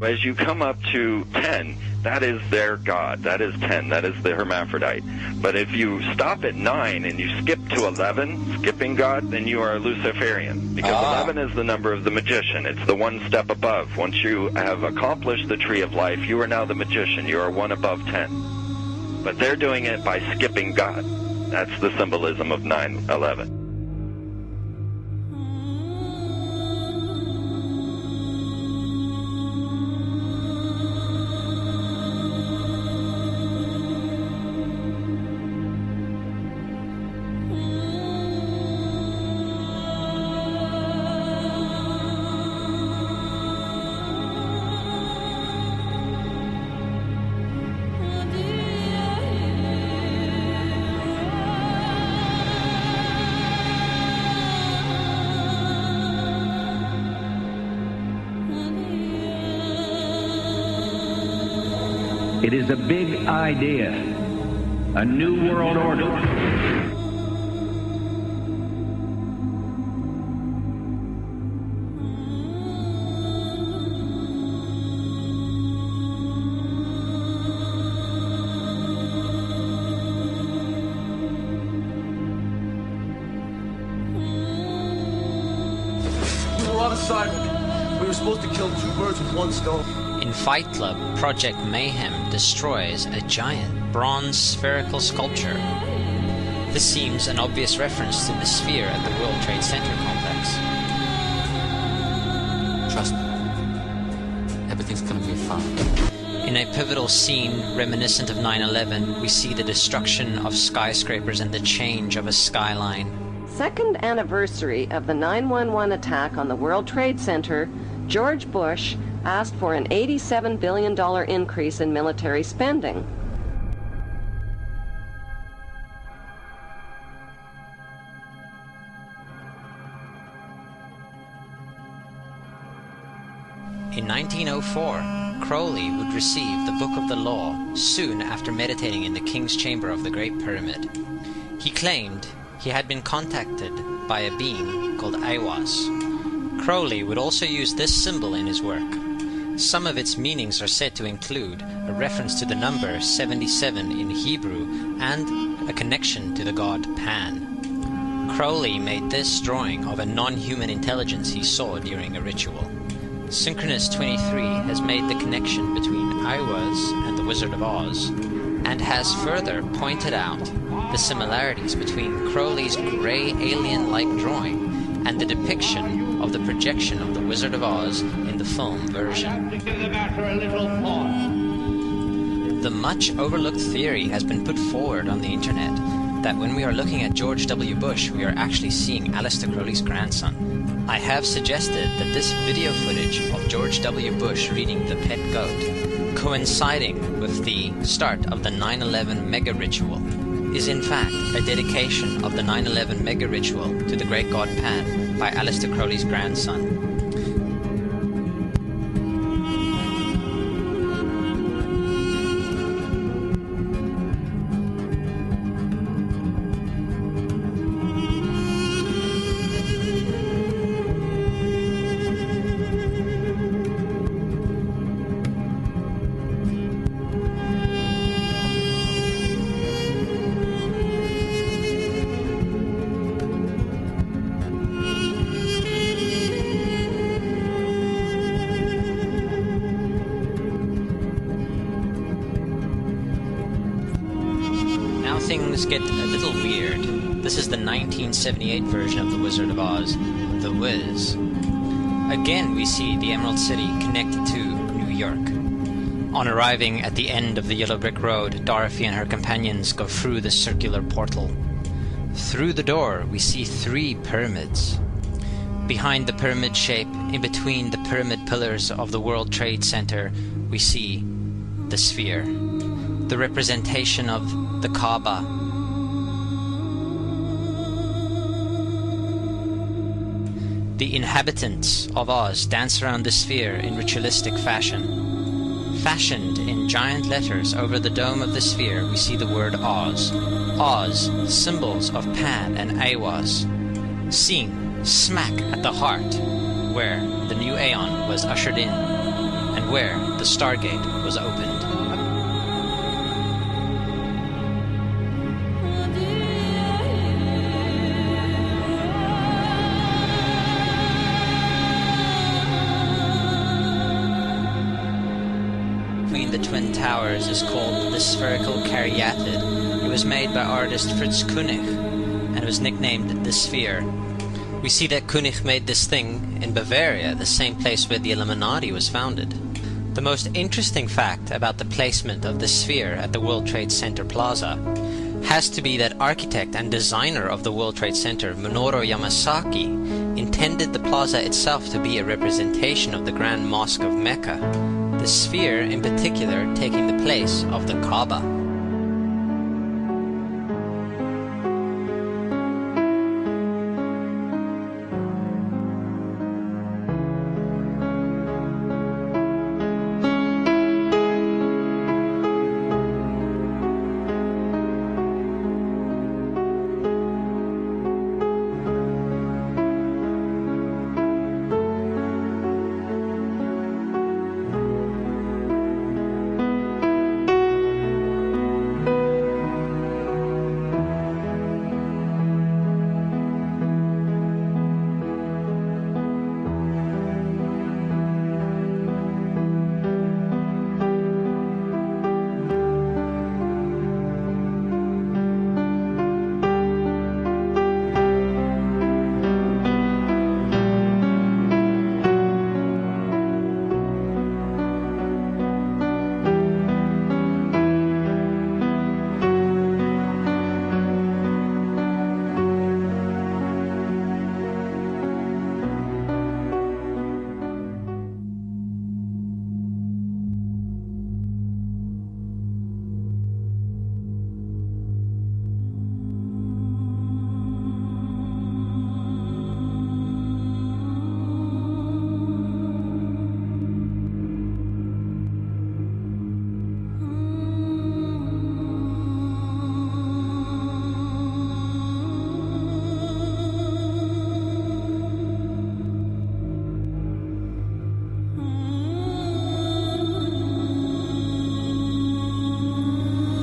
As you come up to 10, that is their god. That is 10. That is the hermaphrodite. But if you stop at 9 and you skip to 11, skipping God, then you are a Luciferian. Because 11 is the number of the magician. It's the one step above. Once you have accomplished the tree of life, you are now the magician. You are one above 10. But they're doing it by skipping God. That's the symbolism of 9/11. It is a big idea, a new world order. We were on assignment. We were supposed to kill 2 birds with 1 stone. In Fight Club, Project Mayhem destroys a giant bronze spherical sculpture. This seems an obvious reference to the sphere at the World Trade Center complex. Trust me. Everything's gonna be fine. In a pivotal scene reminiscent of 9/11, we see the destruction of skyscrapers and the change of a skyline. Second anniversary of the 9/11 attack on the World Trade Center, George Bush asked for an $87 billion increase in military spending. In 1904, Crowley would receive the Book of the Law soon after meditating in the King's Chamber of the Great Pyramid. He claimed he had been contacted by a being called Aiwass. Crowley would also use this symbol in his work. Some of its meanings are said to include a reference to the number 77 in Hebrew and a connection to the god Pan. Crowley made this drawing of a non-human intelligence he saw during a ritual. Synchronous 23 has made the connection between Aiwass and the Wizard of Oz, and has further pointed out the similarities between Crowley's grey alien-like drawing and the depiction of the projection of the Wizard of Oz in the film version. The much overlooked theory has been put forward on the internet that when we are looking at George W. Bush, we are actually seeing Aleister Crowley's grandson. I have suggested that this video footage of George W. Bush reading The Pet Goat, coinciding with the start of the 9/11 mega ritual, is in fact a dedication of the 9/11 mega ritual to the great god Pan by Aleister Crowley's grandson. Things get a little weird. This is the 1978 version of The Wizard of Oz, The Wiz. Again, we see the Emerald City connected to New York. On arriving at the end of the Yellow Brick Road, Dorothy and her companions go through the circular portal. Through the door, we see 3 pyramids. Behind the pyramid shape, in between the pyramid pillars of the World Trade Center, we see the sphere, the representation of the Kaaba. The inhabitants of Oz dance around the sphere in ritualistic fashion. Fashioned in giant letters over the dome of the sphere, we see the word Oz. Oz, symbols of Pan and Aiwass, seen smack at the heart where the new Aeon was ushered in. and where the Stargate was opened. Between the Twin Towers is called the Spherical Caryatid. It was made by artist Fritz Koenig and was nicknamed the Sphere. We see that Koenig made this thing in Bavaria, the same place where the Illuminati was founded. The most interesting fact about the placement of the Sphere at the World Trade Center Plaza has to be that architect and designer of the World Trade Center, Minoru Yamasaki, intended the plaza itself to be a representation of the Grand Mosque of Mecca, the Sphere in particular taking the place of the Kaaba.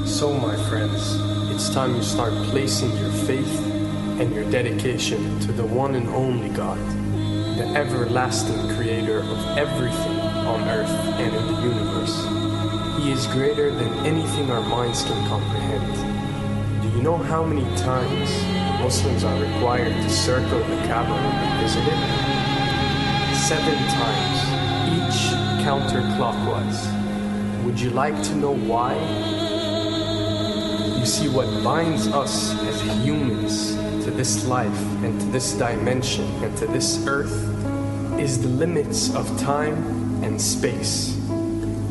So, my friends, it's time you start placing your faith and your dedication to the one and only God, the everlasting creator of everything on earth and in the universe. He is greater than anything our minds can comprehend. Do you know how many times Muslims are required to circle the Kaaba and visit it? 7 times, each counterclockwise. Would you like to know why? You see, what binds us as humans to this life and to this dimension and to this earth is the limits of time and space.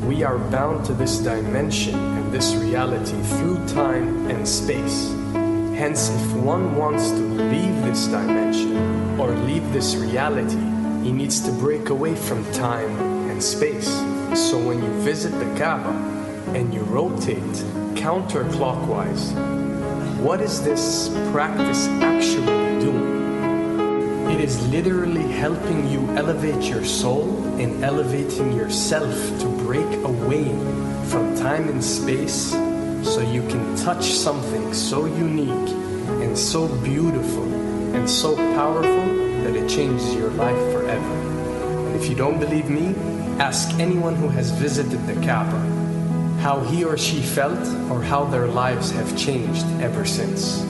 We are bound to this dimension and this reality through time and space. Hence, if one wants to leave this dimension or leave this reality, he needs to break away from time and space. So when you visit the Kaaba and you rotate counterclockwise, what is this practice actually doing? It is literally helping you elevate your soul and elevating yourself to break away from time and space so you can touch something so unique and so beautiful and so powerful that it changes your life forever. And if you don't believe me, ask anyone who has visited the Kaaba how he or she felt or how their lives have changed ever since.